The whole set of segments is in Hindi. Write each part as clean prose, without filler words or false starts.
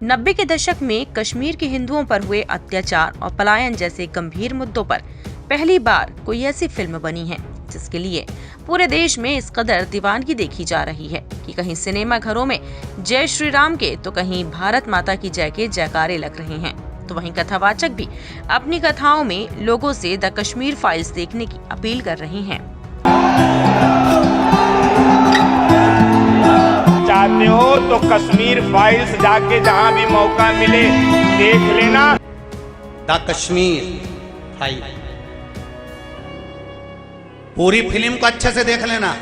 नब्बे के दशक में कश्मीर के हिंदुओं पर हुए अत्याचार और पलायन जैसे गंभीर मुद्दों पर पहली बार कोई ऐसी फिल्म बनी है जिसके लिए पूरे देश में इस कदर दीवानगी देखी जा रही है कि कहीं सिनेमा घरों में जय श्री राम के तो कहीं भारत माता की जय के जयकारे लग रहे हैं। तो वहीं कथावाचक भी अपनी कथाओं में लोगों से द कश्मीर फाइल्स देखने की अपील कर रही हैं। चाहते हो तो कश्मीर फाइल्स जाके जहां भी मौका मिले देख लेना। द कश्मीर फाइल पूरी फिल्म को अच्छे से देख लेना।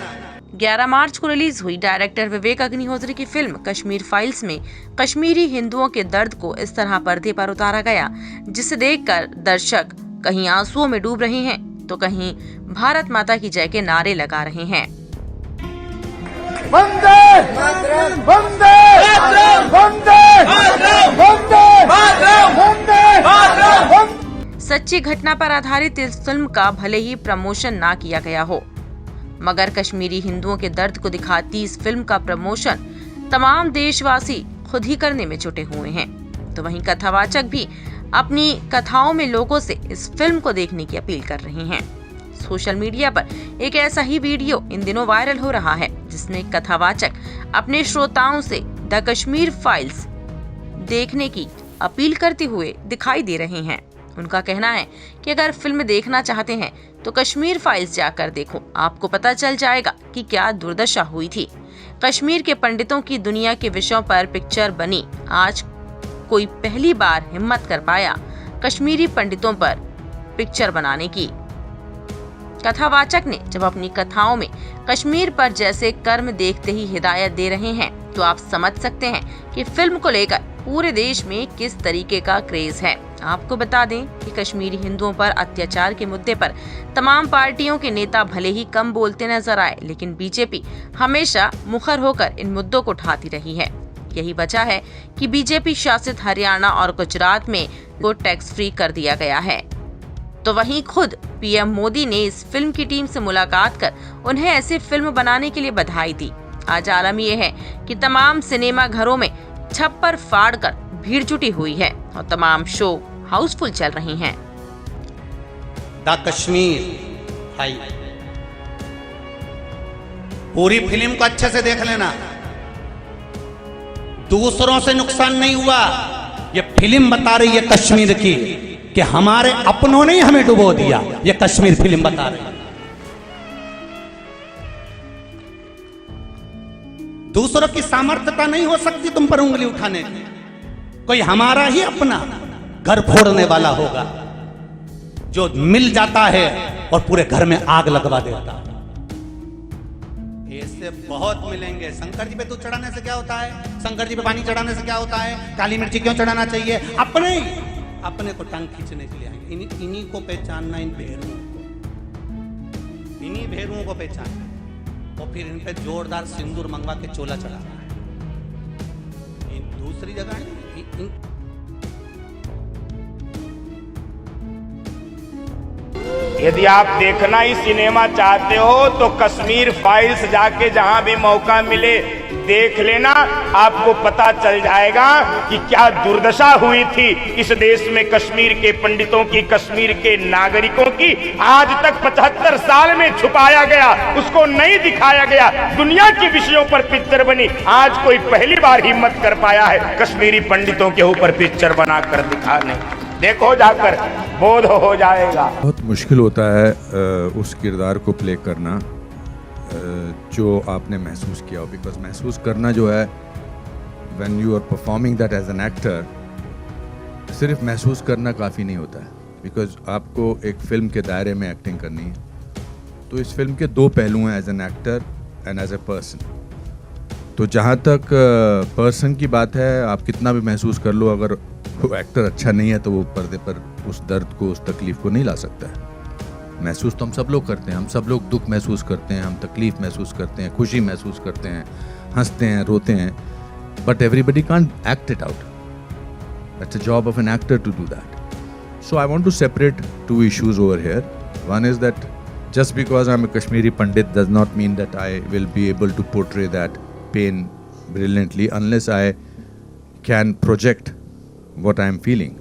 11 मार्च को रिलीज हुई डायरेक्टर विवेक अग्निहोत्री की फिल्म कश्मीर फाइल्स में कश्मीरी हिंदुओं के दर्द को इस तरह पर्दे पर उतारा गया, जिसे देखकर दर्शक कहीं आंसुओं में डूब रहे हैं तो कहीं भारत माता की जय के नारे लगा रहे हैं। वंदे वंदे वंदे वंदे। सच्ची घटना पर आधारित इस फिल्म का भले ही प्रमोशन ना किया गया हो, मगर कश्मीरी हिंदुओं के दर्द को दिखाती इस फिल्म का प्रमोशन तमाम देशवासी खुद ही करने में जुटे हुए हैं। तो वहीं कथावाचक भी अपनी कथाओं में लोगों से इस फिल्म को देखने की अपील कर रहे हैं। सोशल मीडिया पर एक ऐसा ही वीडियो इन दिनों वायरल हो रहा है जिसमें कथावाचक अपने श्रोताओं से द कश्मीर फाइल्स देखने की अपील करते हुए दिखाई दे रहे हैं। उनका कहना है कि अगर फिल्म देखना चाहते हैं तो कश्मीर फाइल्स जाकर देखो, आपको पता चल जाएगा कि क्या दुर्दशा हुई थी। कश्मीर के पंडितों की दुनिया के विषयों पर पिक्चर बनी, आज कोई पहली बार हिम्मत कर पाया कश्मीरी पंडितों पर पिक्चर बनाने की। कथावाचक ने जब अपनी कथाओं में कश्मीर पर जैसे कर्म देखते ही हिदायत दे रहे हैं तो आप समझ सकते हैं कि फिल्म को लेकर पूरे देश में किस तरीके का क्रेज है। आपको बता दें कि कश्मीरी हिंदुओं पर अत्याचार के मुद्दे पर तमाम पार्टियों के नेता भले ही कम बोलते नजर आए, लेकिन बीजेपी हमेशा मुखर होकर इन मुद्दों को उठाती रही है। यही वजह है कि बीजेपी शासित हरियाणा और गुजरात में को टैक्स फ्री कर दिया गया है। तो वहीं खुद पीएम मोदी ने इस फिल्म की टीम से मुलाकात कर उन्हें ऐसी फिल्म बनाने के लिए बधाई दी। आज आलम यह है कि तमाम सिनेमा घरों में छप्पर फाड़ कर भीड़ जुटी हुई है और तमाम शो हाउसफुल चल रही हैं। द कश्मीर फाइल पूरी फिल्म को अच्छे से देख लेना। दूसरों से नुकसान नहीं हुआ, ये फिल्म बता रही है कश्मीर की कि हमारे अपनों ने हमें डुबो दिया। ये कश्मीर फिल्म बता रही है। दूसरों की सामर्थ्यता नहीं हो सकती तुम पर उंगली उठाने की। कोई हमारा ही अपना घर फोड़ने वाला होगा जो मिल जाता है और पूरे घर में आग लगवा देता है। ऐसे बहुत मिलेंगे। शंकर जी पे दूध चढ़ाने से क्या होता है? शंकर जी पे पानी चढ़ाने से क्या होता है? काली मिर्ची क्यों चढ़ाना चाहिए? अपने को टांग खींचने के लिए आएंगे। इन्हीं को पहचानना, इन भेड़ुओं को, इन्हीं भेड़ुओं को पहचानना और फिर इन पे जोरदार सिंदूर मंगवा के चोला चढ़ाना है। दूसरी जगह यदि आप देखना ही सिनेमा चाहते हो तो कश्मीर फाइल्स जाके जहां भी मौका मिले देख लेना। आपको पता चल जाएगा कि क्या दुर्दशा हुई थी इस देश में कश्मीर के पंडितों की, कश्मीर के नागरिकों की। आज तक 75 साल में छुपाया गया, उसको नहीं दिखाया गया। दुनिया के विषयों पर पिक्चर बनी, आज कोई पहली बार हिम्मत कर पाया है कश्मीरी पंडितों के ऊपर पिक्चर बनाकर दिखाने। देखो जाकर बोध हो जाएगा। बहुत मुश्किल होता है उस किरदार को प्ले करना जो आपने महसूस किया हो, बिकॉज महसूस करना जो है when you are performing that as an actor, सिर्फ महसूस करना काफ़ी नहीं होता है, बिकॉज आपको एक फिल्म के दायरे में एक्टिंग करनी है। तो इस फिल्म के दो पहलू हैं, as an actor and as a person. तो जहाँ तक पर्सन की बात है, आप कितना भी महसूस कर लो, अगर वो एक्टर अच्छा नहीं है तो वो पर्दे पर उस दर्द को, उस तकलीफ को नहीं ला सकता है। महसूस तो हम सब लोग करते हैं, हम सब लोग दुख महसूस करते हैं, हम तकलीफ महसूस करते हैं, खुशी महसूस करते हैं, हंसते हैं, रोते हैं, but everybody can't act it out. That's a job of an actor to do that. So I want to separate two issues over here. One is that just because I'm a Kashmiri Pandit does not mean that I will be able to portray that pain brilliantly unless I can project what I am feeling.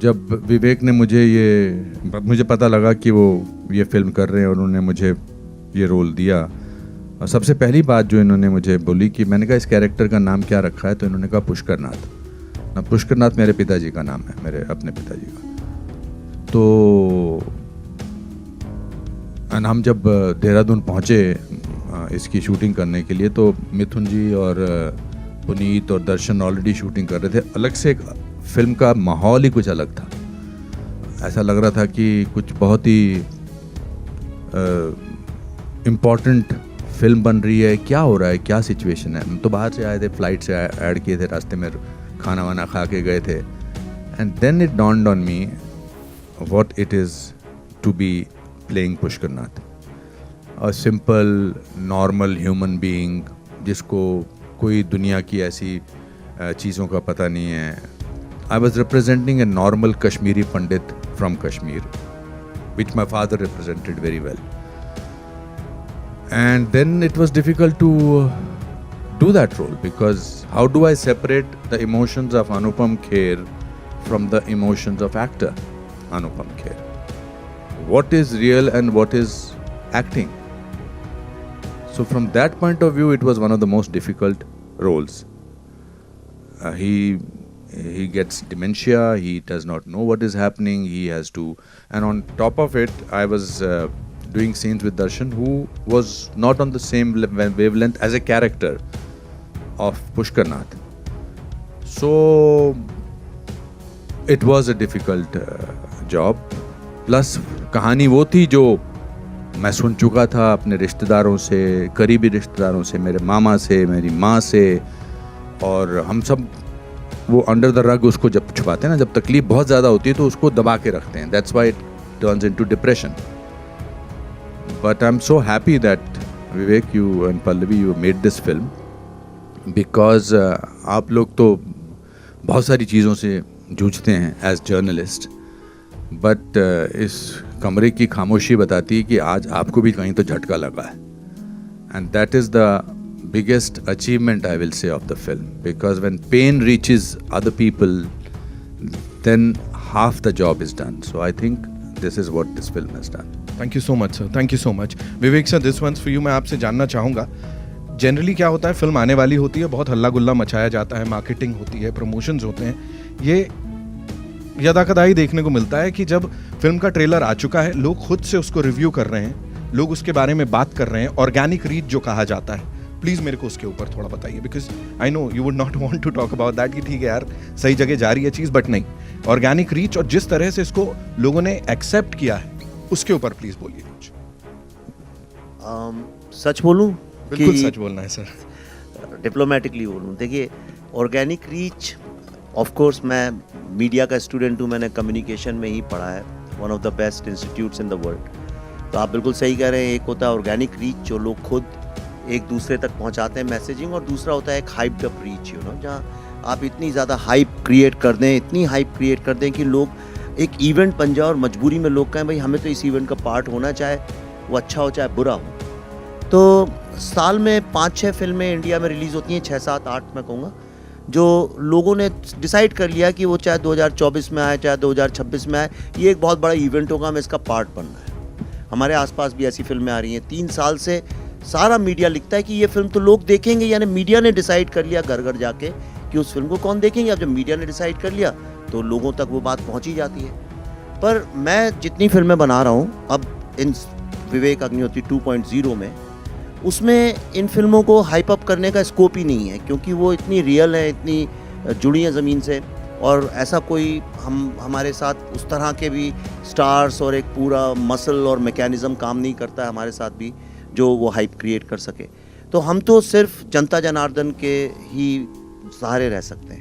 जब विवेक ने मुझे पता लगा कि वो ये फिल्म कर रहे हैं और उन्होंने मुझे ये रोल दिया, और सबसे पहली बात जो इन्होंने मुझे बोली कि मैंने कहा इस कैरेक्टर का नाम क्या रखा है, तो इन्होंने कहा पुष्करनाथ. ना पुष्करनाथ मेरे पिताजी का नाम है, मेरे अपने पिताजी का. तो हम जब देहरादून पहुँचे इसकी शूटिंग करने के लिए, तो मिथुन जी और पुनीत और दर्शन ऑलरेडी शूटिंग कर रहे थे. अलग से एक फिल्म का माहौल ही कुछ अलग था. ऐसा लग रहा था कि कुछ बहुत ही इम्पॉर्टेंट फिल्म बन रही है, क्या हो रहा है, क्या सिचुएशन है. हम तो बाहर से आए थे, फ्लाइट से ऐड किए थे, रास्ते में खाना वाना खा के गए थे. And then it dawned on me what it is to be playing Pushkarnath, a simple normal human being जिसको कोई दुनिया की ऐसी चीज़ों का पता नहीं है. I was representing a normal Kashmiri Pandit from Kashmir, which my father represented very well. And then it was difficult to do that role, because how do I separate the emotions of Anupam Kher from the emotions of actor Anupam Kher? What is real and what is acting? So from that point of view, it was one of the most difficult roles. He gets dementia, he does not know what is happening, he has to, and on top of it, I was doing scenes with Darshan, who was not on the same wavelength as a character of Pushkarnath. So it was a difficult job. Plus कहानी वो थी जो मैं सुन चुका था अपने रिश्तेदारों से, करीबी रिश्तेदारों से, मेरे मामा से, मेरी माँ से, और हम सब वो अंडर द रग उसको जब छुपाते हैं ना, जब तकलीफ बहुत ज़्यादा होती है तो उसको दबा के रखते हैं. That's why it turns into depression. But I am so happy that Vivek, you and Pallavi, you made this film, because आप लोग तो बहुत सारी चीज़ों से जूझते हैं एज जर्नलिस्ट, बट इस कमरे की खामोशी बताती है कि आज आपको भी कहीं तो झटका लगा है. And that is the biggest achievement I will say of the film, because when pain reaches other people then half the job is done. So I think this is what this film has done. Thank you so much sir, thank you so much. Vivek sir, this one's for you. मैं आपसे जानना चाहूँगा, जनरली क्या होता है, फिल्म आने वाली होती है, बहुत हल्ला गुल्ला मचाया जाता है, मार्केटिंग होती है, प्रमोशंस होते हैं. ये यदाकदाई देखने को मिलता है कि जब फिल्म का ट्रेलर आ चुका है, लोग खुद से उसको रिव्यू कर रहे हैं, लोग उसके बारे में बात कर रहे हैं. ऑर्गेनिक रीच जो कहा जाता है, प्लीज़ मेरे को उसके ऊपर थोड़ा बताइए, because I know you would not want to talk about that कि ठीक है यार सही जगह जा रही है चीज़, बट नहीं, ऑर्गेनिक रीच और जिस तरह से इसको लोगों ने एक्सेप्ट किया है उसके ऊपर प्लीज़ बोलिए कुछ. सच बोलूं? बिल्कुल सच बोलना है सर. डिप्लोमेटिकली बोलूं, देखिए ऑर्गेनिक रीच, ऑफ कोर्स मैं मीडिया का स्टूडेंट हूँ, मैंने कम्युनिकेशन में ही पढ़ा है, one of the best institutes in the world. तो आप बिल्कुल सही कह रहे हैं. एक होता है ऑर्गेनिक रीच जो लोग खुद एक दूसरे तक पहुँचाते हैं मैसेजिंग, और दूसरा होता है एक hyped up reach, you know, जहाँ आप इतनी ज़्यादा हाइप क्रिएट कर दें, इतनी हाइप क्रिएट कर दें कि लोग एक इवेंट बन जाए और मजबूरी में लोग कहें भाई हमें तो इस इवेंट का पार्ट होना, चाहे वो अच्छा हो चाहे बुरा हो. तो साल में 5-6 फिल्में इंडिया में रिलीज़ होती हैं, 6-7-8 मैं कहूँगा, जो लोगों ने डिसाइड कर लिया कि वो चाहे 2024 में आए चाहे 2026 में आए, ये एक बहुत बड़ा इवेंट होगा, हमें इसका पार्ट बनना है. हमारे आसपास भी ऐसी फिल्में आ रही हैं. 3 साल से सारा मीडिया लिखता है कि ये फिल्म तो लोग देखेंगे, यानी मीडिया ने डिसाइड कर लिया घर घर जाके कि उस फिल्म को कौन देखेंगे. अब जब मीडिया ने डिसाइड कर लिया तो लोगों तक वो बात पहुँच ही जाती है. पर मैं जितनी फिल्में बना रहा हूँ अब इन विवेक अग्निहोत्री 2.0 में, उसमें इन फिल्मों को हाइप अप करने का स्कोप ही नहीं है, क्योंकि वो इतनी रियल है, इतनी जुड़ी हैं ज़मीन से, और ऐसा कोई हमारे साथ उस तरह के भी स्टार्स और एक पूरा मसल और मैकेनिज़्म काम नहीं करता है हमारे साथ भी जो वो हाइप क्रिएट कर सके. तो हम तो सिर्फ जनता जनार्दन के ही सहारे रह सकते हैं.